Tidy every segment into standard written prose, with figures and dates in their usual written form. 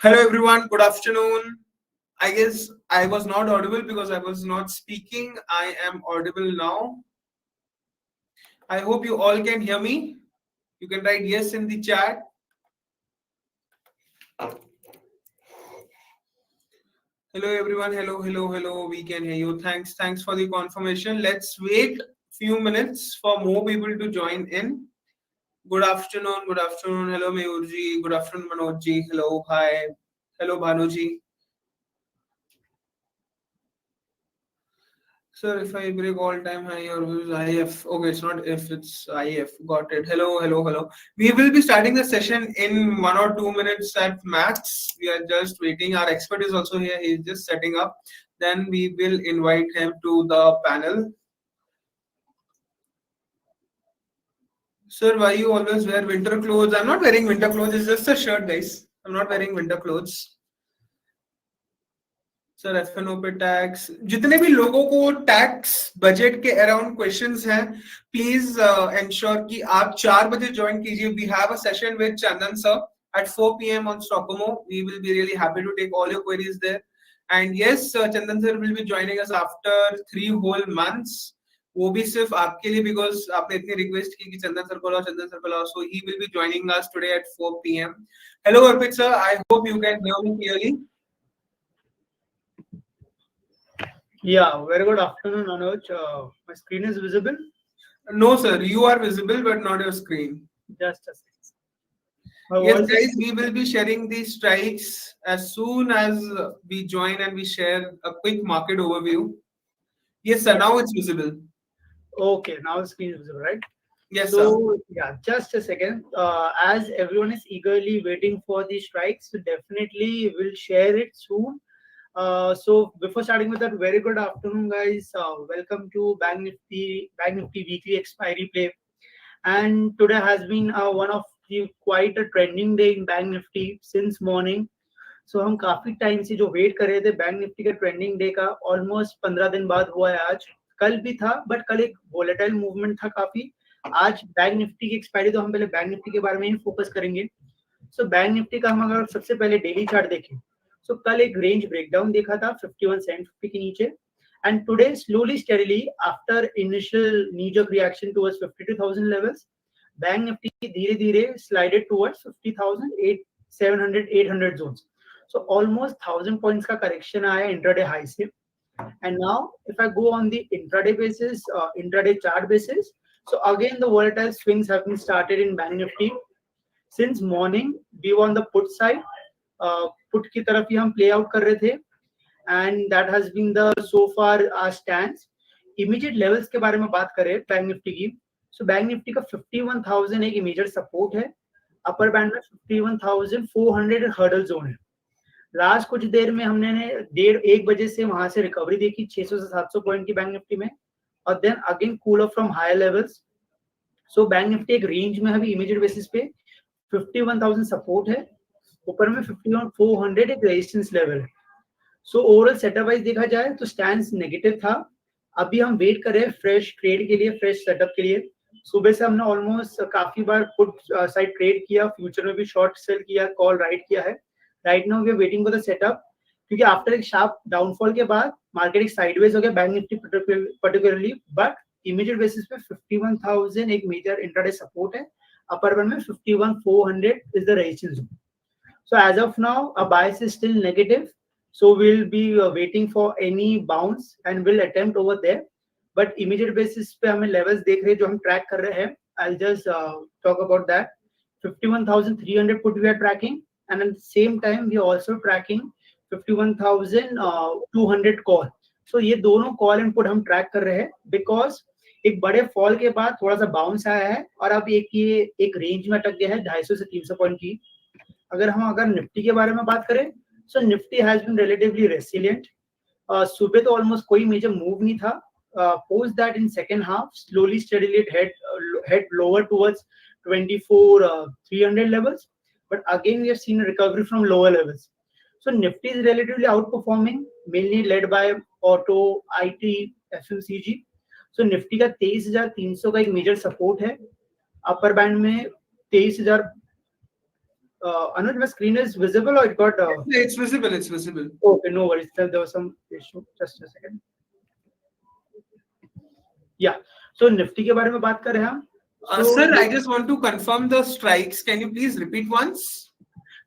Hello everyone, good afternoon. I guess I was not audible because I was not speaking. I am audible now. I hope you all can hear me. You can write yes in the chat. Hello everyone, hello. We can hear you. Thanks for the confirmation. Let's wait few minutes for more people to join in. Good afternoon. Hello Mayurji. Good afternoon Manojji. Hello, hi. Hello Bhanuji. Sir, if I break all-time high or IF, okay, it's not if, it's IF. Got it. Hello. We will be starting the session in 1 or 2 minutes at max. We are just waiting. Our expert is also here. He's just setting up. Then we will invite him to the panel. Sir, why you always wear winter clothes? I'm not wearing winter clothes. It's just a shirt, guys. I'm not wearing winter clothes. Sir F and O पे tax जितने भी लोगों को tax budget के around questions हैं please ensure कि आप 4 बजे ज्वाइन कीजिए. We have a session with Chandan sir at 4 p.m. on Stockholm. We will be really happy to take all your queries there. And yes, Chandan sir will be joining us after 3 whole months. वो भी सिर्फ आपके लिए because आपने इतनी request की कि चंदन sir को लाओ. So he will be joining us today at 4 p.m. Hello Arpit sir, I hope you can hear me clearly. Yeah, very good afternoon, Anuj. My screen is visible? No, sir. You are visible, but not your screen. Just a second. Yes, guys, we will be sharing these strikes as soon as we join and we share a quick market overview. Yes, sir. Now it's visible. Okay, now the screen is visible, right? Yes, so, sir. Yeah, just a second. As everyone is eagerly waiting for the strikes, so definitely we'll share it soon. So before starting with that, very good afternoon, guys. Welcome to BankNifty weekly expiry play. And today has been one of the quite a trending day in BankNifty since morning. So हम काफी time से जो wait कर रहे थे bank Nifty के trending day का almost 15 दिन बाद हुआ है. आज कल भी था बट कल एक वोलेटाइल मूवमेंट था काफी. आज बैंक निफ्टी की एक्सपायरी, तो हम पहले बैंक निफ्टी के बारे में ही फोकस करेंगे. सो बैंक निफ्टी का हम अगर सबसे पहले डेली चार्ट देखें, सो कल एक रेंज ब्रेकडाउन देखा था 51,750 के नीचे. And today slowly steadily after initial knee jerk reaction towards 52,000 levels, bank Nifty धीरे धीरे slided towards 50,700 800 zones. So almost 1,000 points का correction आया intraday high से. And now if I go on the intraday basis, intraday chart basis, so again the volatile swings have been started in Bank Nifty. Since morning we were on the put side, put की तरफ ही हम play out कर रहे थे, and that has been the so far stance. Immediate levels के बारे में बात करें Bank Nifty की, so Bank Nifty का 51,000 एक immediate support है. Upper band में 51,400 hurdle zone है. लास्ट कुछ देर में हमने 1:30 बजे से वहां से रिकवरी देखी 600 से 700 पॉइंट की बैंक निफ्टी में, और then again cool off from higher levels. So bank Nifty एक रेंज में अभी इमीडिएट बेसिस पे 51,000 सपोर्ट है, ऊपर में 51,400 एक रेजिस्टेंस लेवल है. सो ओवरऑल सेटअप वाइज देखा जाए तो स्टैंस नेगेटिव था. अभी हम वेट कर रहे हैं फ्रेश ट्रेड के लिए, फ्रेश सेटअप के लिए. सुबह से हमने ऑलमोस्ट काफी बार पुट साइड ट्रेड किया, फ्यूचर में भी शॉर्ट सेल किया, कॉल राइट किया है. Right now we are waiting for the setup, क्योंकि आफ्टर एक शार्प डाउनफॉल के बाद मार्केट एक साइडवेज हो गया bank Nifty particularly. But immediate basis पे 51,000 एक मेजर इंट्राडे सपोर्ट है. अपर वन में 51,400 is the resistance zone. So as of now a bias is still negative, so we will be waiting for any bounce and will attempt over there. But immediate basis पे हमें levels देख रहे हैं जो हम track कर रहे हैं. I will just talk about that. 51,300 put we are tracking, and at the same time we are also tracking 51,200 call. so ये दोनों call and put हम track कर रहे हैं because एक बड़े fall के बाद थोड़ा सा bounce आया है और अब एक range में अटक गया है 250 से 300 पॉइंट की. अगर निफ्टी के बारे में बात करें, so Nifty has been relatively resilient. सुबह तो almost कोई major move नहीं था. Post that in second half slowly steadily it head lower towards 24,300 levels. But again we have seen a recovery from lower levels. So Nifty is relatively outperforming, mainly led by auto, IT, FMCG. So Nifty का 23,300 का एक major support है. Upper band में 23,000 Anuj, my screen is visible or it got? It's visible. It's visible. Okay, no worries. There was some issue. Just a second. Yeah. So Nifty के बारे में बात कर रहे हैं हम. Sir, I just want to confirm the strikes. Can you please repeat once?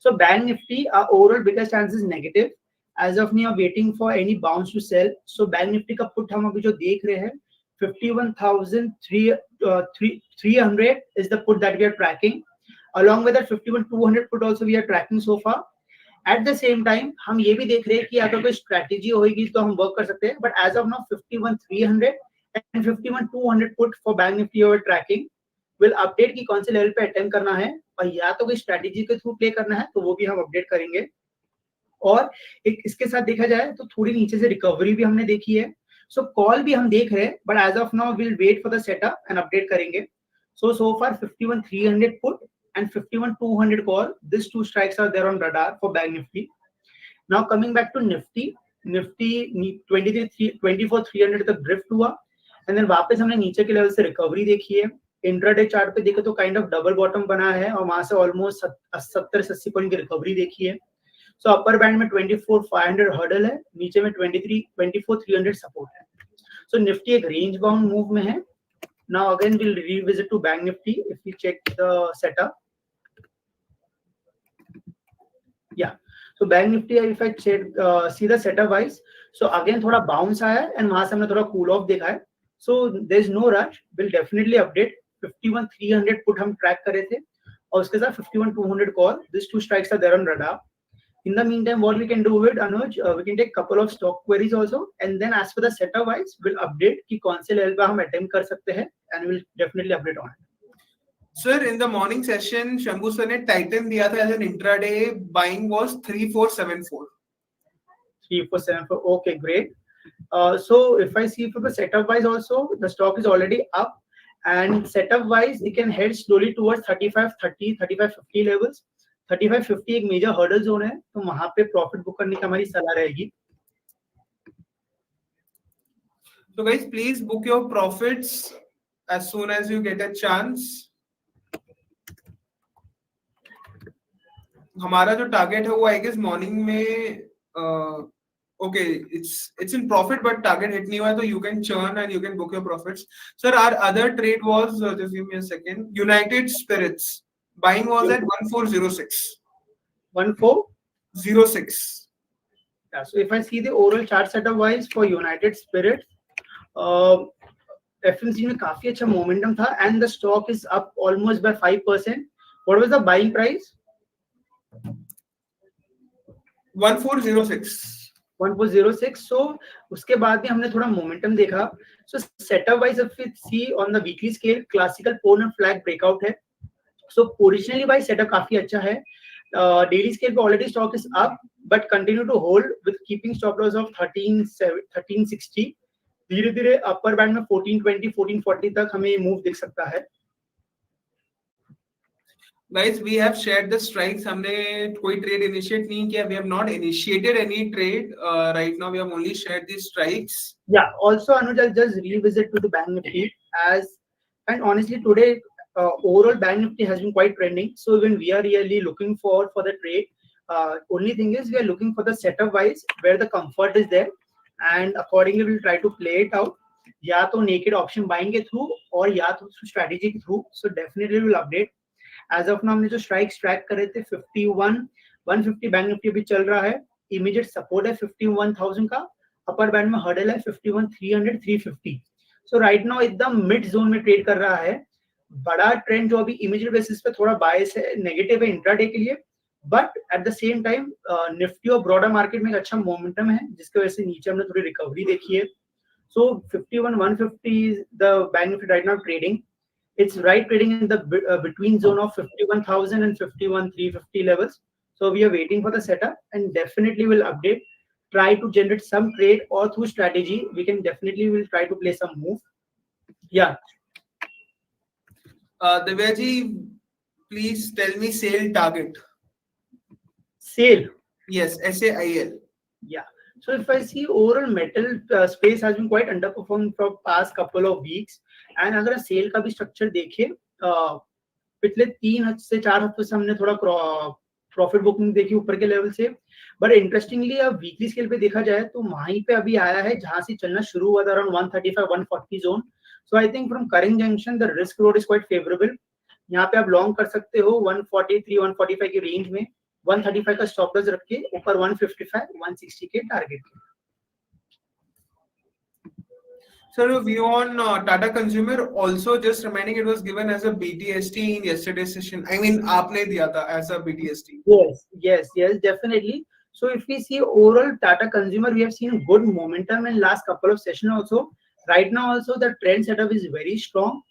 So Bank Nifty, our overall biggest chance is negative. As of now, waiting for any bounce to sell. So Bank Nifty का put हम अभी जो देख रहे हैं, 51,300 is the put that we are tracking. Along with that 51,200 put also we are tracking so far. At the same time, हम ये भी देख रहे हैं कि अगर कोई strategy होगी तो हम work कर सकते हैं. But as of now, 51,300 and 51,200 put for Bank Nifty we are tracking. Will update कि कौन से लेवल पे अटेम्प्ट करना है और या तो कोई स्ट्रैटेजी के थ्रू प्ले करना है तो वो भी हम अपडेट करेंगे. और एक इसके साथ देखा जाए तो थोड़ी नीचे से रिकवरी भी हमने देखी है. सो कॉल भी हम देख रहे हैं but as of now will wait for the setup and update करेंगे. So far 51,300 put and 51,200 call. These two strikes are there on radar for Bank Nifty. Now coming back to Nifty 24,300 तक drift हुआ and then वापस हमने नीचे के level से recovery देखी है. इंट्राडे चार्ट पे देखे तो काइंड ऑफ डबल बॉटम बना है और वहां से ऑलमोस्ट 70-80 पॉइंट की रिकवरी देखी है. सो अपर बैंड में 24,500 हर्डल है, नीचे में 24,300 सपोर्ट है. सो निफ्टी एक रेंज बाउंड मूव में है. Now again will revisit to bank Nifty if you check the setup. या so bank Nifty if I see the setup wise, so again थोड़ा बाउंस आया है एंड वहां से हमने थोड़ा कूल ऑफ देखा है. So there is no rush, will definitely update. 51,300 put हम ट्रैक कर रहे थे और उसके साथ 51,200 call. This two strikes are there on radar. In the meantime, what we can do with Anuj, we can take couple of stock queries also, and then as per the setup wise, we'll update कि कौन से level पे हम attempt कर सकते हैं, and we'll definitely update on it. Sir, in the morning session, Shambhu sir ने Titan दिया था as an intraday buying was 3474. 3474. Okay, great. So if I see for the setup wise also, the stock is already up, and setup wise, it can head slowly towards 3530, 3550 levels. 3550 एक major hurdle zone है तो वहां पे profit book करने की हमारी सलाह रहेगी. So guys, please book your profits as soon as you get a chance. हमारा जो टारगेट है वो आई गेस मॉर्निंग में okay, it's in profit but target hit नहीं हुआ है तो you can churn and you can book your profits. Sir, our other trade was just give me a second. United Spirits. Buying was at 1406. 1406. Yeah. So if I see the overall chart setup wise for United Spirits, FMC में काफी अच्छा momentum था and the stock is up almost by 5%. What was the buying price? 1406. 1406. So उसके बाद भी हमने थोड़ा momentum देखा. So setup wise if we see on the weekly scale, classical pole and flag breakout है. So positionally by setup काफी अच्छा है. Daily scale पे already stock is up but continue to hold with keeping stop loss of 1360. धीरे धीरे upper band में 1420 1440 तक हमें मूव दिख सकता है. Guys, we have shared the strikes. हमने कोई trade initiate नहीं किया. We have not initiated any trade. Right now we have only shared these strikes. Yeah. Also, Anuj, I'll just revisit to the Bank Nifty and honestly today overall Bank Nifty has been quite trending. So when we are really looking for the trade, only thing is we are looking for the setup wise where the comfort is there, and accordingly we'll try to play it out. या तो naked option buying के through और या तो strategy के through. So definitely we'll update. As of now हमने जो strikes track कर रहे थे 51,150 Bank Nifty अभी चल रहा है. Immediate support है 51,000 का. Upper band में hurdle है 51,300 350. So right now एकदम mid zone में trade कर रहा है. बड़ा ट्रेंड जो अभी इमीडिएट बेसिस पे थोड़ा बायस है, नेगेटिव है इंट्राडे के लिए, but at the same time Nifty और ब्रॉडर मार्केट में एक अच्छा मोमेंटम है जिसकी वजह से नीचे हमने थोड़ी रिकवरी देखी है. सो 51,150 the bank Nifty right now trading. It's right trading in the between zone of 51,000 and 51,350 levels. So we are waiting for the setup and definitely will update. Try to generate some trade or through strategy we can definitely will try to play some move. Yeah. Divyaji, please tell me sale target. Sale. Yes, SAIL. Yeah. So if I see overall metal space has been quite underperformed for past couple of weeks, and अगर cell का भी structure देखें पिछले 3 से 4 हफ्तों से हमने थोड़ा प्रॉफिट बुकिंग देखी ऊपर के लेवल से, बट इंटरेस्टिंगली अब वीकली स्केल पे देखा जाए तो वहीं पे अभी आया है जहां से चलना शुरू हुआ था around 135-140 zone. So I think from current junction the risk road is quite favourable. यहाँ पे आप लॉन्ग कर सकते हो 143-145 की रेंज में, 135 का स्टॉप लॉस रख के ऊपर 155-160 के टारगेट के. Sir, a view on Tata Consumer, also just reminding it was given as a BTST in yesterday's session. I mean, आपने दिया था as a BTST. Yes, definitely. So if we see overall Tata Consumer, we have seen good momentum in last couple of sessions also. Right now also the trend setup is very strong.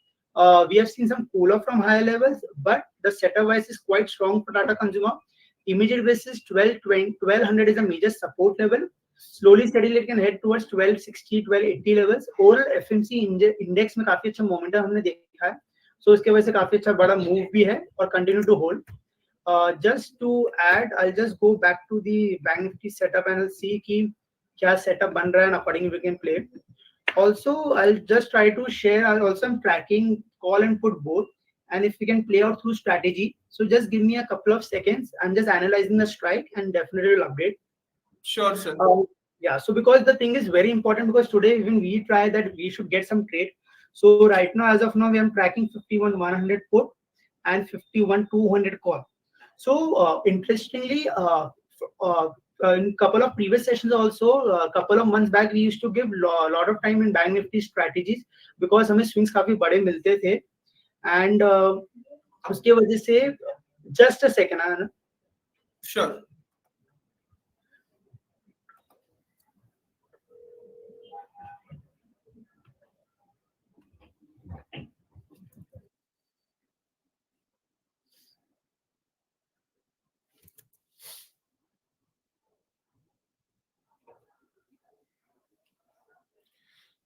We have seen some cool off from higher levels, but the setup wise is quite strong for Tata Consumer. Immediate basis 1200 is a major support level. Slowly steadily it can head towards 1260-1280 levels. Overall FMC index में काफी अच्छा momentum हमने देखा है, so इसके वजह से काफी अच्छा बड़ा move भी है और continue to hold. Just to add, I'll just go back to the Bank Nifty setup and I'll see कि क्या setup बन रहा है and accordingly we can play. Also, I'll just try to share. I also am tracking call and put both, and if we can play out through strategy. So just give me a couple of seconds. I'm just analyzing the strike and definitely will update. Sure, sir. Yeah. So because the thing is very important, because today even we try that we should get some trade. So right now, as of now, we are tracking 51-100 put and 51-200 call. So interestingly, in couple of previous sessions also, a couple of months back, we used to give lot of time in Bank Nifty strategies because हमें swings काफी बड़े मिलते थे, and उसके वजह से just a second. Sure.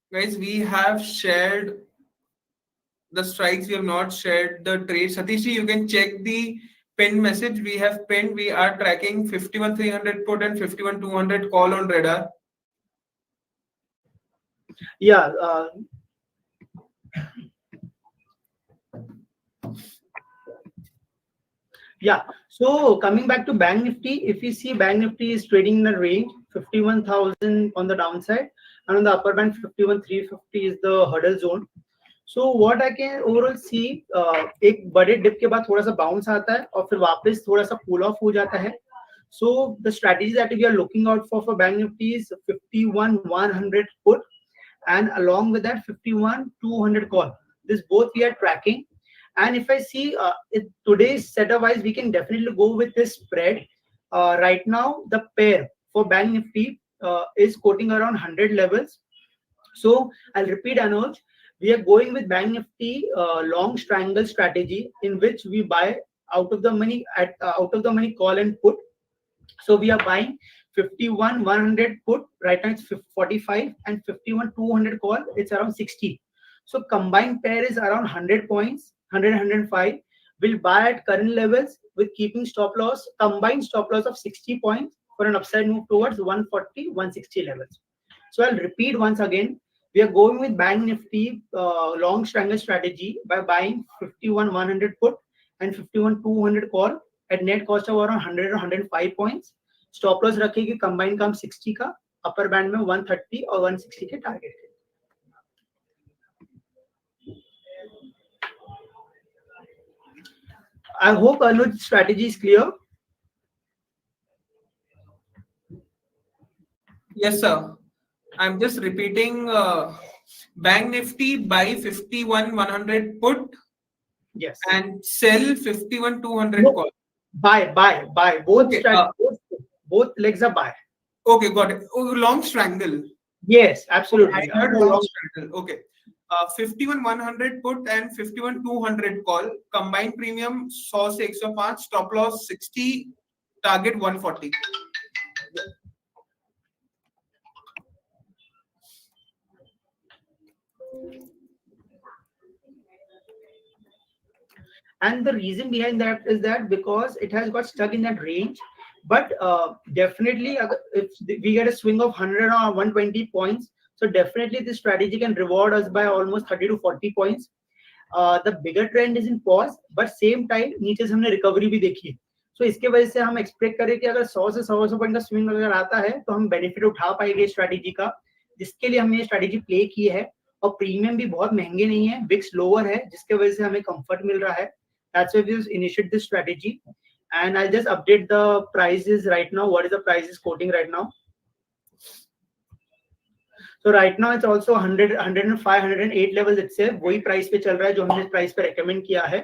Guys, we have shared the strikes. We have not shared the trades. Satish, you can check the pinned message. We have pinned. We are tracking 51-300 put and 51-200 call on radar. Yeah. Yeah. So coming back to Bank Nifty, if you see Bank Nifty is trading in the range 51,000 on the downside, and on the upper band 51,350 is the hurdle zone. So what I can overall see, एक बड़े dip के बाद थोड़ा सा bounce आता है और फिर वापस थोड़ा सा कूल ऑफ हो जाता है. So the strategy that we are looking out for Bank Nifty is 51-100 put and along with that 51-200 call. This both we are tracking. And if I see today's setup wise, we can definitely go with this spread. Right now, the pair for Bank Nifty is quoting around 100 levels. So I'll repeat, Anuj, we are going with Bank Nifty long triangle strategy in which we buy out of the money call and put. So we are buying 51-100 put. Right now it's 45 and 51-200 call. It's around 60. So combined pair is around 100 points. 100-105 will buy at current levels with keeping stop loss, combined stop loss of 60 points for an upside move towards 140-160 levels. So I'll repeat once again, we are going with Bank Nifty long triangle strategy by buying 51-100 put and 51-200 call at net cost of around 100 or 105 points. Stop loss रखेगी combined काम 60 का, upper band में 130 और 160 के target. I hope Anuj's strategy is clear. Yes, sir. I'm just repeating. Bank Nifty buy 51-100 put. Yes. And sell 51-200 call. Buy. Both okay, both legs are buy. Okay, got it. Oh, long strangle. Yes, absolutely. Okay, I heard long strangle. Okay. 51-100 put and 51-200 call. Combined premium 100 से 105, stop loss 60, target 140. And the reason behind that is that because it has got stuck in that range. But definitely, if we get a swing of 100 or 120 points, so definitely this strategy can reward us by almost 30 to 40 points. The bigger trend is in pause, but same time नीचे से हमने recovery भी देखी है. सो इसके वजह से हम एक्सपेक्ट करें कि अगर 100 से 100 पॉइंट का स्विंग अगर आता है तो हम बेनिफिट उठा पाएंगे स्ट्रैटेजी का, जिसके लिए हमने ये स्ट्रैटेजी प्ले की है। और प्रीमियम भी बहुत महंगे नहीं है, बिक्स लोअर है, जिसके वजह से हमें कंफर्ट मिल रहा है। That's why we initiate this strategy and I'll just update the prices right now. What is the prices quoting right now? So right now it's also 100, 105, 108 levels itself. वही price पे चल रहा है जो हमने price पे recommend किया है.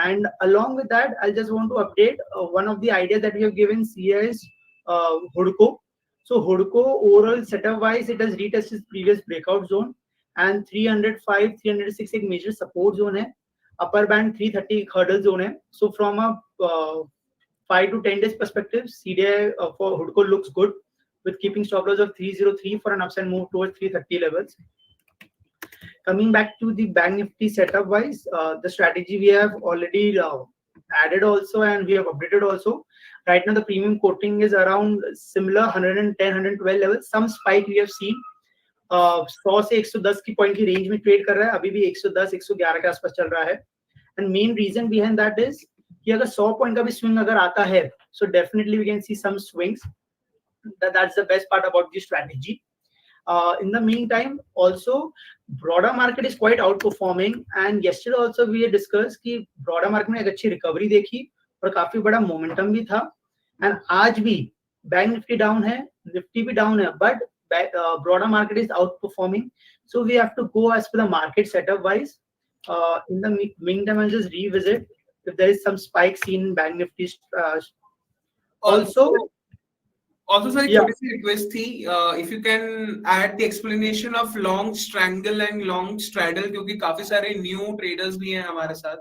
And along with that, I just want to update one of the ideas that we have given here is Hudko. So Hudko overall setup wise, it has retested previous breakout zone and 305, 306 एक major support zone है. Upper band 330 hurdle zone है. So from a 5 to 10 days perspective, CDI for Hudko looks good with keeping stop loss of 303 for an upside move towards 330 levels. Coming back to the Bank Nifty setup wise, the strategy we have already added also and we have updated also. Right now the premium quoting is around similar 110, 112 levels. Some spike we have seen. 100 से 110 की point की range में trade कर रहा है, अभी भी 110, 111 के आसपास चल रहा है. And main reason behind that is कि अगर 100 पॉइंट का भी स्विंग अगर आता है, so definitely we can see some swings. That's the best part about the strategy. In the meantime, also broader market is quite outperforming, and yesterday also we had discussed कि broader market में एक अच्छी recovery देखी और काफी बड़ा momentum भी था. And आज भी बैंक निफ्टी डाउन है, निफ्टी भी डाउन है, but broader market is outperforming. So we have to go as per the market setup wise. In the meantime, I'll just revisit if there is some spike seen in Bank Nifty. Also, sir, एक छोटी सी request थी, if you can add the explanation of long strangle and long straddle, क्योंकि काफी सारे new traders भी हैं हमारे साथ.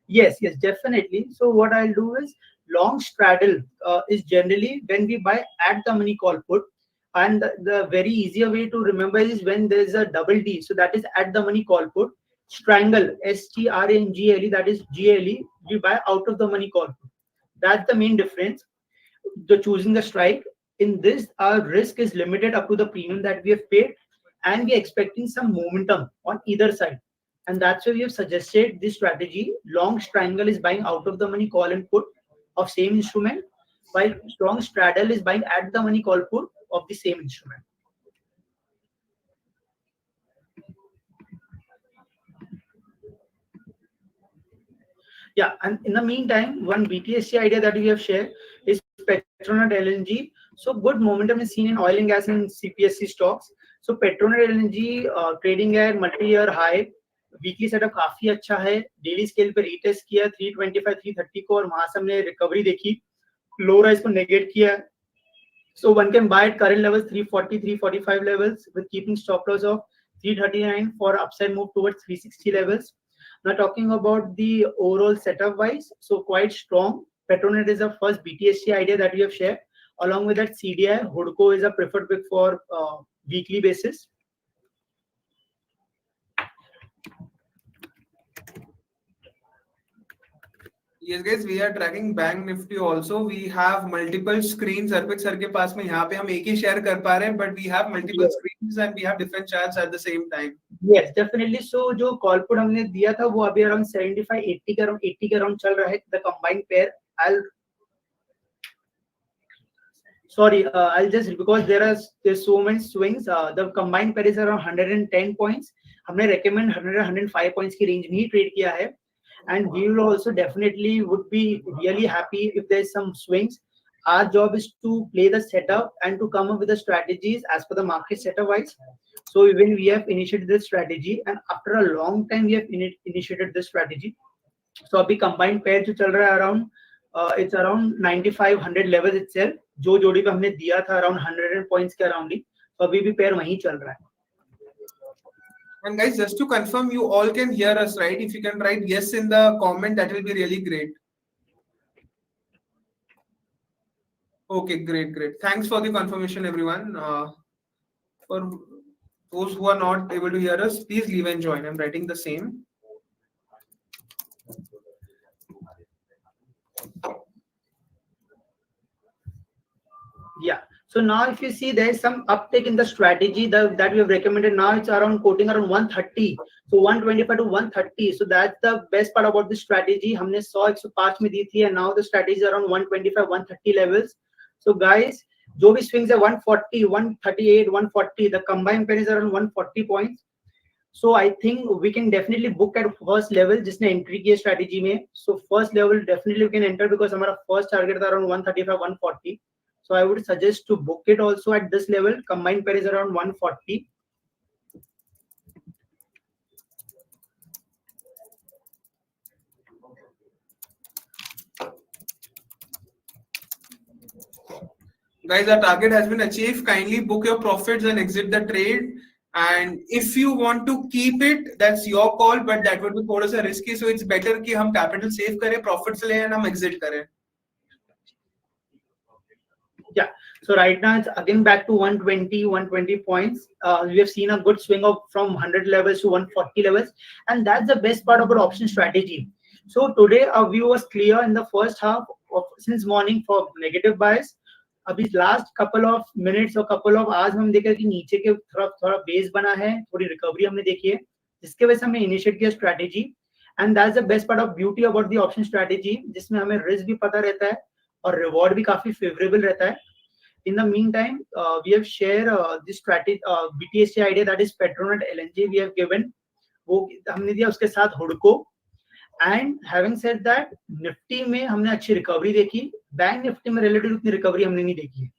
Yes, definitely. So what I'll do is long straddle is generally when we buy at the money call put, and the very easier way to remember is when there is a double D. So that is at the money call put. Strangle, STRNGLE, that is GLE, we buy out of the money call put. That's the main difference. The choosing the strike. In this, our risk is limited up to the premium that we have paid, and we are expecting some momentum on either side. And that's why we have suggested this strategy. Long strangle is buying out of the money call and put of same instrument, while strong straddle is buying at the money call put of the same instrument. Yeah, and in the meantime, one BTSC idea that we have shared is Petronet LNG. So good momentum is seen in oil and gas and CPSC stocks. So Petronet LNG trading at multi-year high. Weekly setup काफी अच्छा है, daily scale पे retest किया 325 330 को और वहां से हमने रिकवरी देखी, लो राइज को नेगेट किया. So one can by at current levels 340 345 levels with keeping stop loss of 339 for upside move towards 360 levels. Now talking about the overall setup wise, so quite strong. Petronet is the first BTSC idea that we have shared. Along with that, CDI, Hudko is a preferred pick for weekly basis. Yes guys, we are tracking Bank Nifty also. We have multiple screens. Arpit sir के पास में यहाँ पे हम एक ही share कर पा रहे हैं, but we have multiple screens and we have different charts at the same time. Yes, definitely. So जो call put हमने दिया था वो अभी around 75 80 के around चल रहा है. The combined pair, I'll just, because there's so many swings, the combined pair is around 110 points. हमने recommend 100 105 points की range में ही trade किया है. And we will also definitely would be really happy if there's some swings. Our job is to play the setup and to come up with the strategies as per the market setup wise. So even we have initiated this strategy, and after a long time we have initiated this strategy. So अभी combined pair जो चल रहा है around it's around 95 100 levels itself. जो जोड़ी पे हमने दिया था around 100 points के around ही, तो अभी भी pair वहीं चल रहा है. And guys, just to confirm, you all can hear us, right? If you can write yes in the comment, that will be really great. Okay, great. Thanks for the confirmation, everyone. For those who are not able to hear us, please leave and join. I'm writing the same. Yeah. So now if you see there is some uptick in the strategy that we have recommended. Now it's around quoting around 130. So 125 to 130. So that's the best part about this strategy. हमने 100 105 में दी थी and now the strategy is around 125 130 levels. So guys, जो भी swings है 140 138 140, the combined pair is around 140 points. So I think we can definitely book at first level जिसने entry किया strategy में. So first level definitely we can enter because हमारा first target था around 135 140. So I would suggest to book it also at this level. Combined pair is around 140. Guys, our target has been achieved. Kindly book your profits and exit the trade. And if you want to keep it, that's your call, but that would be थोड़ा सा risky. So it's better कि हम capital save करें, profits लें and हम exit करें. Yeah. So right now it's again back to 120 points. We have seen a good swing of from 100 levels to 140 levels, and that's the best part of our option strategy. So today our view was clear in the first half of since morning for negative bias. अभी last couple of minutes और couple of hours में हम देखा कि नीचे के तरफ थोड़ा बेस बना है, थोड़ी रिकवरी हमने देखी है, जिसके वजह से हमने इनिशिएट किया strategy. And that's the best part of beauty about the option strategy, जिसमें हमें रिस्क भी पता रहता है और रिवॉर्ड भी काफी फेवरेबल रहता है. In the meantime, we have shared this strategy, BTSC idea, that is Petronet LNG we have given. वो हमने दिया उसके साथ हुडको. And having said that, Nifty में हमने अच्छी रिकवरी देखी, बैंक निफ्टी में रिलेटिव उतनी रिकवरी हमने नहीं देखी है.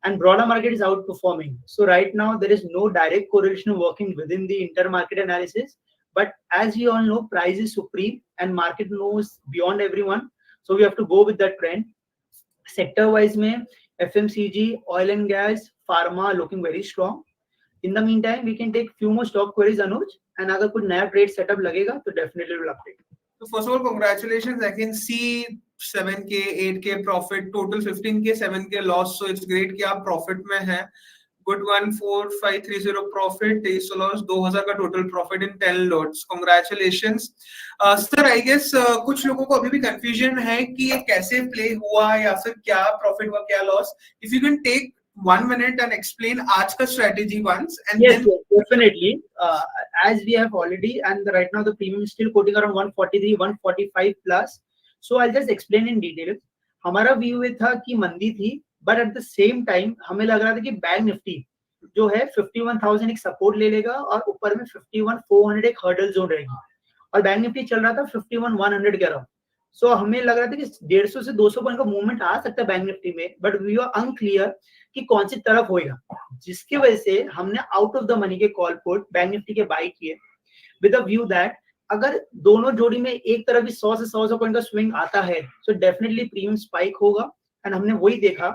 And broader market is outperforming. So right now there is no direct correlation working within the inter-market analysis. But as you all know, price is supreme and market knows beyond everyone. So we have to go with that trend. Sector-wise में FMCG, oil and gas, pharma looking very strong. In the meantime, we can take few more stock queries, Anuj, and अगर कुछ नया trade setup लगेगा तो definitely will update. So first of all, congratulations. I can see 7K, 8K profit, total 15K, 7K loss. So it's great कि आप profit में हैं. Good one, 4530 profit, 23 loss, 2000 का total profit in 10 lots. Congratulations. Sir, I guess कुछ लोगों को अभी भी confusion है कि ये कैसे play हुआ या फिर क्या profit हुआ, क्या loss. If you can take 1 minute and explain आज का strategy once, and yes, then yes, definitely. As we have already, and right now the premium is still quoting around 143, 145 plus. So I'll just explain in detail. हमारा view ये था कि मंदी थी, but at the same time हमें लग रहा था कि बैंक निफ्टी जो है 51,000 एक सपोर्ट ले लेगा और ऊपर में 51,400 एक हर्डल जोन रहेगी, और बैंक निफ्टी चल रहा था 51,100 के अराउंड. सो हमें लग रहा था कि 150 से 200 पॉइंट का मूवमेंट आ सकता है बैंक निफ्टी में, बट वी आर अनक्लियर कि कौन सी तरफ होएगा, जिसकी वजह से हमने आउट ऑफ द मनी के कॉल पुट बैंक निफ्टी के बाय किए विद अ व्यू दैट अगर दोनों जोड़ी में एक तरफ भी 100 से 100 पॉइंट का स्विंग आता है तो डेफिनेटली प्रीमियम स्पाइक होगा. एंड हमने वही देखा.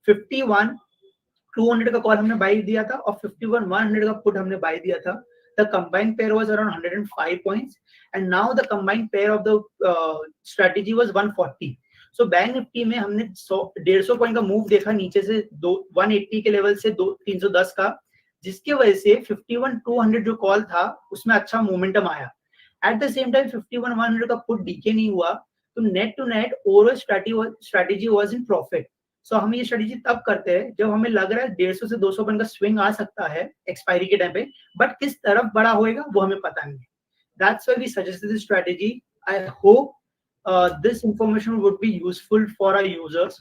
51,200 का कॉल हमने बाय दिया था और 51,100 का पुट हमने बाय दिया था. The combined pair was around 105 points, and now the combined pair of the strategy was 140. So bank Nifty में हमने 150 पॉइंट का मूव देखा नीचे से 180 के लेवल से 310 का, जिसकी वजह से 51,200 जो कॉल था उसमें अच्छा मोमेंटम आया. एट द सेम टाइम 51,100 का पुट डीके नहीं हुआ, तो net to net overall strategy was in profit. So हम ये स्ट्रेटेजी तब करते हैं जब हमें लग रहा है 150 से 200 पॉइंट का स्विंग आ सकता है एक्सपायरी के टाइम पे, बट किस तरफ बड़ा होएगा वो हमें पता नहीं है. That's why we suggested this strategy. I hope this information would be useful for our users.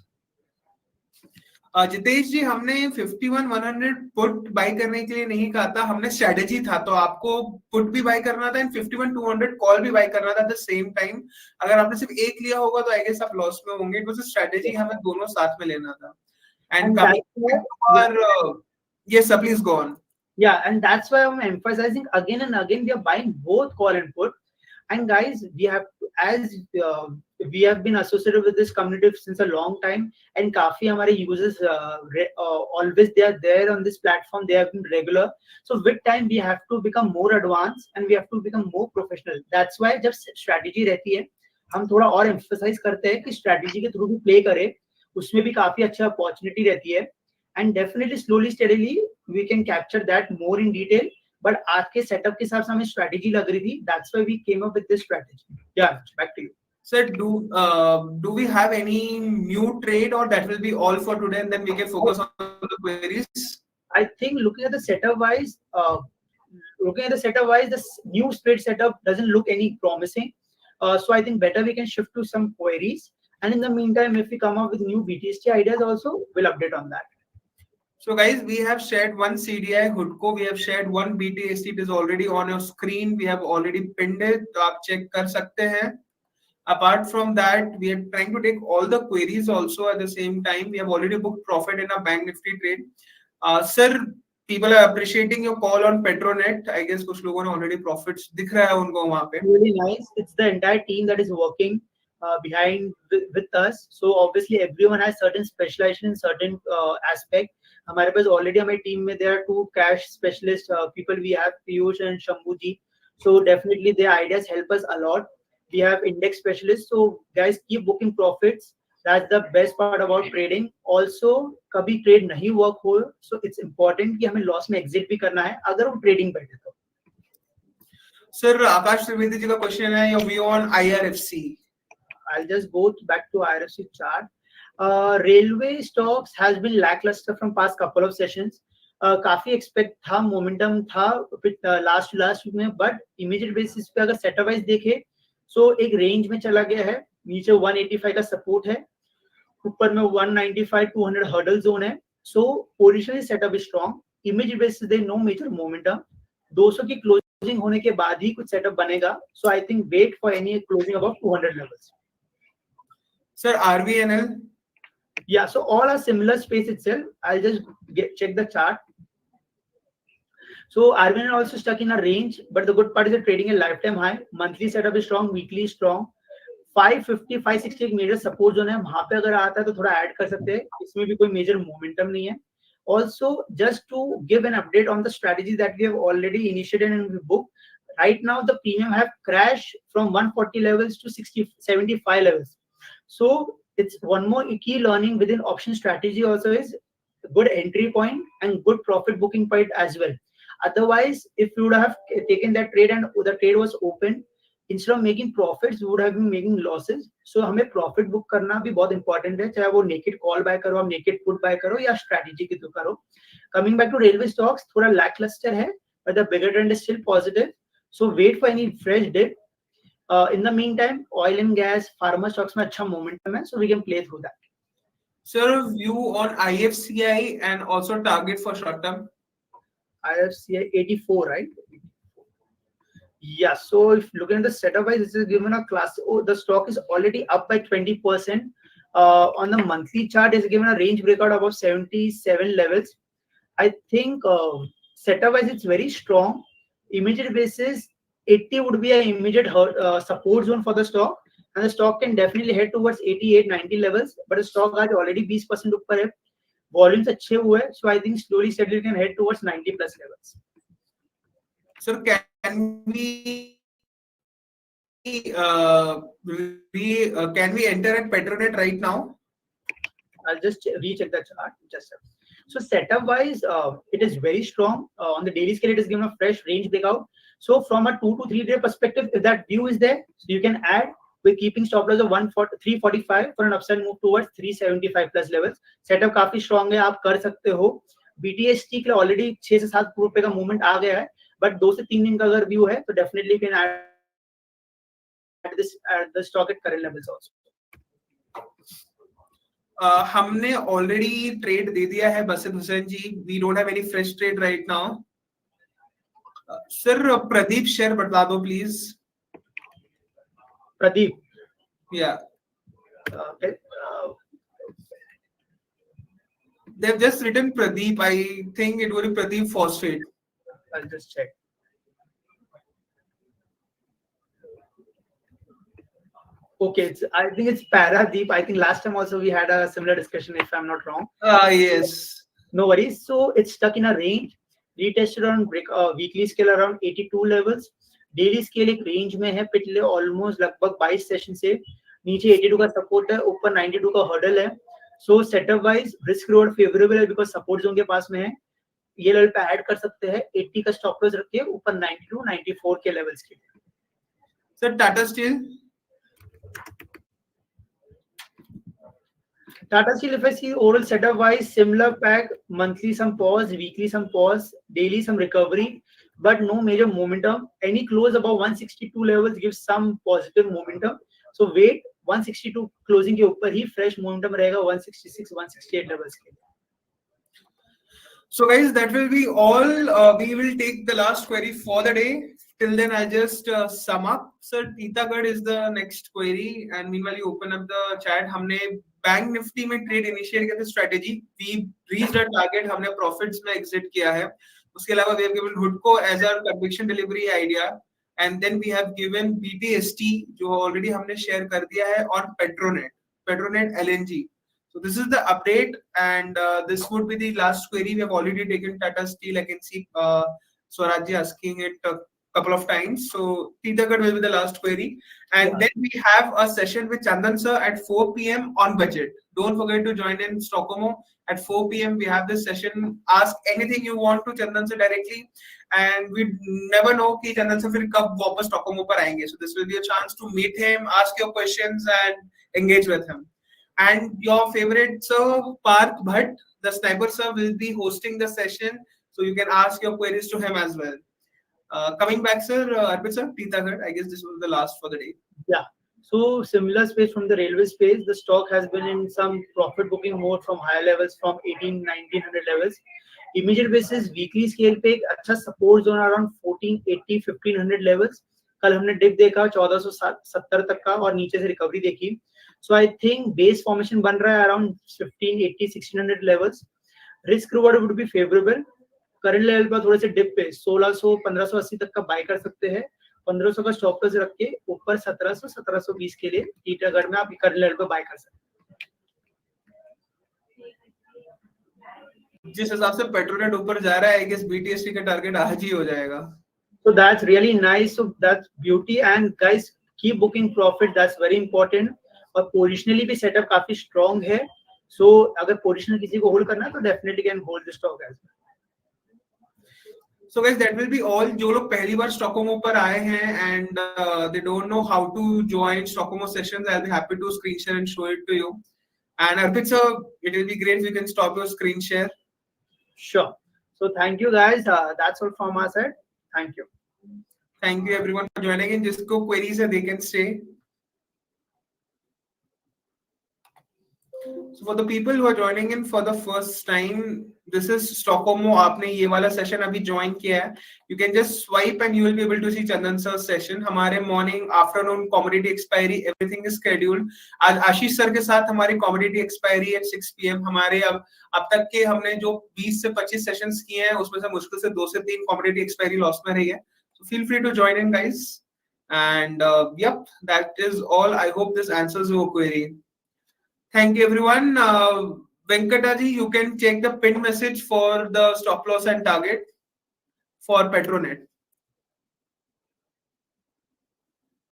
Jitesh ji, हमने 51,100 पुट बाय करने के लिए नहीं कहा था, हमने स्ट्रेटेजी था, तो आपको पुट भी बाय करना था एंड 51,200 कॉल भी बाय करना था एट द सेम टाइम. अगर आपने सिर्फ एक लिया होगा तो आई गेस आप लॉस में होंगे. इट वाज अ स्ट्रेटेजी, हमें दोनों साथ में लेना था. And yes sir, please go on. Yeah, and that's why I'm emphasizing again and again we are buying both call and put. And guys, we have as we have been associated with this community since a long time, and काफी हमारे users always they are there on this platform. They have been regular. So with time we have to become more advanced and we have to become more professional. That's why जब strategy रहती है हम थोड़ा और emphasize करते हैं कि strategy के through भी play करें, उसमें भी काफी अच्छा opportunity रहती है. And definitely slowly steadily we can capture that more in detail. But आज के सेटअप के हिसाब से हमें स्ट्रेटेजी लग रही थी. That's why we came up with this strategy. Yeah, back to you. Sir, do we have any new trade, or that will be all for today, and then we can focus on the queries? I think looking at the setup wise, this new spread setup doesn't look any promising. So I think better we can shift to some queries. And in the meantime, if we come up with new BTST ideas also, we'll update on that. So guys, we have shared one CDI Hudko, we have shared one BTST. It is already on your screen. We have already pinned it. तो आप check कर सकते हैं. Apart from that, we are trying to take all the queries also at the same time. We have already booked profit in a Bank Nifty trade. Sir, people are appreciating your call on Petronet. I guess कुछ लोगों ने already profits दिख रहा है उनको वहाँ पे. Really nice. It's the entire team that is working behind with us. So obviously everyone has certain specialization in certain aspect. हमारे पास already हमारी team में there are 2 cash specialist people. We have Piyush and Shambhu ji. So definitely their ideas help us a lot. We have index specialists. So guys, keep booking profits. That's the best part about trading. Also कभी trade नहीं work हो, so it's important कि हमें loss में exit भी करना है अगर हम trading बैठे तो. Sir, Akash Trivedi ji का question है your view on IRFC. I'll just go back to IRFC chart. Railway stocks has been lackluster from past couple of sessions. काफी एक्सपेक्ट था, मोमेंटम था लास्ट वीक में, but immediate basis पे अगर setup wise देखे सो एक range में चला गया है. नीचे 185 का सपोर्ट है, ऊपर में 195 200 हर्डल जोन है. So positionally setup is strong. Immediate basis they no major momentum. 200 की क्लोजिंग होने के बाद ही कुछ सेटअप बनेगा. So I think wait for any closing above 200 levels. Sir, RVNL? Yeah, so all are similar space itself. I'll just check the chart. So RVNL also stuck in a range, but the good part is that trading a lifetime high. Monthly setup is strong, weekly is strong. 550 560 एक major support zone है, वहां पे अगर आता है तो थोड़ा add कर सकते हैं. इसमें भी कोई मेजर मोमेंटम नहीं है. Also, just to give an update on the strategy that we have already initiated and we booked. Right now, the premium have crashed from 140 levels to 75 levels. So it's one more key learning within option strategy also is good entry point and good profit booking point as well. Otherwise, if you would have taken that trade and the trade was open, instead of making profits, you would have been making losses. So हमें profit book करना भी बहुत important है, चाहे वो naked call buy करो, आप naked put buy करो या strategy के थ्रू करो. Coming back to railway stocks, थोड़ा lackluster है, but the bigger trend is still positive. So wait for any fresh dip. In the meantime, oil and gas, pharma stocks में अच्छा momentum है, so we can play through that. Sir, view on IFCI and also target for short term. IFCI 84, right? Yeah. So if looking at the setup wise, this is given a class. Oh, the stock is already up by 20%. On the monthly chart, is given a range breakout above 77 levels. I think setup wise, it's very strong. Immediate basis, 80 would be an immediate support zone for the stock, and the stock can definitely head towards 88 90 levels. But the stock आज already 20% ऊपर है, volumes अच्छे हुए, so I think slowly steadily can head towards 90 plus levels. Sir, can we enter at Petronet right now? I'll just recheck the chart. Just so setup wise, it is very strong. On the daily scale, it is given a fresh range breakout. So from a 2 to 3 day perspective, if that view is there, so you can add with keeping stop loss of 345 for an upside move towards 375 plus levels. Setup काफी strong है, आप कर सकते हो. BTST के लिए already 6 से 7 रुपए का movement आ गया है, but 2 से 3 दिन का अगर view है, तो definitely can add this at the stock at current levels also. हमने already trade दे दिया है बसंत हुसैन जी. We don't have any fresh trade right now. Sir, Pradeep share बता दो please. Pradeep. Yeah. They've just written Pradeep. I think it would be Pradeep Phosphate. I'll just check. Okay, I think it's Paradeep. I think last time also we had a similar discussion, if I'm not wrong. Yes. No worries. So it's stuck in a range. Retested on weekly scale around 82 levels. Daily scale एक range में है, पिछले almost लगभग 22 session से नीचे 82 का support है, ऊपर 92 का हर्डल है. So setup wise risk reward favorable है because support zone के पास में है. ये लेवल पे ऐड कर सकते हैं. 80 का स्टॉप लॉस रखिए, ऊपर 92 94 के लेवल्स के. Sir, Tata Steel. Tata Steel, if I see overall setup wise, similar pack, monthly some pause, weekly some pause, daily some recovery, but no major momentum. Any close above 162 levels gives some positive momentum. So wait, 162 closing के ऊपर ही fresh momentum रहेगा 166, 168 levels के. So guys, that will be all. We will take the last query for the day. Till then, I'll just sum up. Sir, Titagarh is the next query, and meanwhile you open up the chat. हमने bank Nifty में trade initiate किया था strategy. We reached our target. हमने profits में exit किया है. उसके अलावा we have given Hudco as our conviction delivery idea, and then we have given BTST जो already हमने शेयर कर दिया है और Petronet LNG. So this is the update, and this would be the last query. We have already taken Tata Steel. I can see Swarajji asking it a couple of times. So Titagarh will be the last query, and then we have a session with Chandan sir at 4 p.m. on budget. Don't forget to join in Stockholm at 4 p.m. We have this session. Ask anything you want to Chandan sir directly, and we never know कि Chandan sir फिर कब वापस Stockholm पर आएंगे. So this will be a chance to meet him, ask your questions, and engage with him. And your favorite sir, Parth Bhatt, the sniper sir, will be hosting the session, so you can ask your queries to him as well. Coming back, sir, Arpit sir, Titagarh, I guess this was the last for the day. Yeah. So similar space from the railway space, the stock has been in some profit booking mode from higher levels from 1900 levels. Immediate basis, weekly scale पे एक अच्छा support zone around 1480 1500 levels. कल हमने dip देखा 1470 तक का और नीचे से recovery देखी. So I think base formation बन रहा है around 1580 1600 levels. Risk reward would be favorable. Current level पर थोड़े से dip पे 1600 1580 तक का buy कर सकते हैं. 1500 का स्टॉप लॉस रख के ऊपर 1700 1720 के लिए टीटागढ़ में आप करंट लेवल पे बाय कर सकते हैं. जिस हिसाब से पेट्रोनेट ऊपर जा रहा है, आई गेस बीटीएसटी का टारगेट आज ही हो जाएगा. So that's really nice. So that's beauty, and guys keep booking profit. That's very important. और पोजिशनली भी सेटअप काफी स्ट्रांग है. So अगर पोजिशनल किसी को होल्ड करना है तो definitely can hold the stock as well. So guys, that will be all. जो लोग पहली बार स्टॉकहोम पर आए हैं and they don't know how to join Stockholm sessions, I'll be happy to screen share and show it to you. And Arpit sir, it will be great if you can stop your screen share. Sure. So thank you guys. That's all from our side. Thank you. Thank you everyone for joining in. जिसको queries है, they can stay. So for the people who are joining in for the first time, this is Stockholm. आपने ये वाला session अभी join किया है. You can just swipe and you will be able to see Chandan sir's session. हमारे morning, afternoon, commodity expiry, everything is scheduled. आज आशीष sir के साथ हमारी commodity expiry at 6 p.m. हमारे अब तक के हमने जो 20 से 25 sessions किए हैं, उसमें से मुश्किल से 2 से 3 commodity expiry loss में रही है. So feel free to join in, guys. And yep, that is all. I hope this answers your query. Thank you everyone. Venkataji, you can check the pin message for the stop loss and target for Petronet.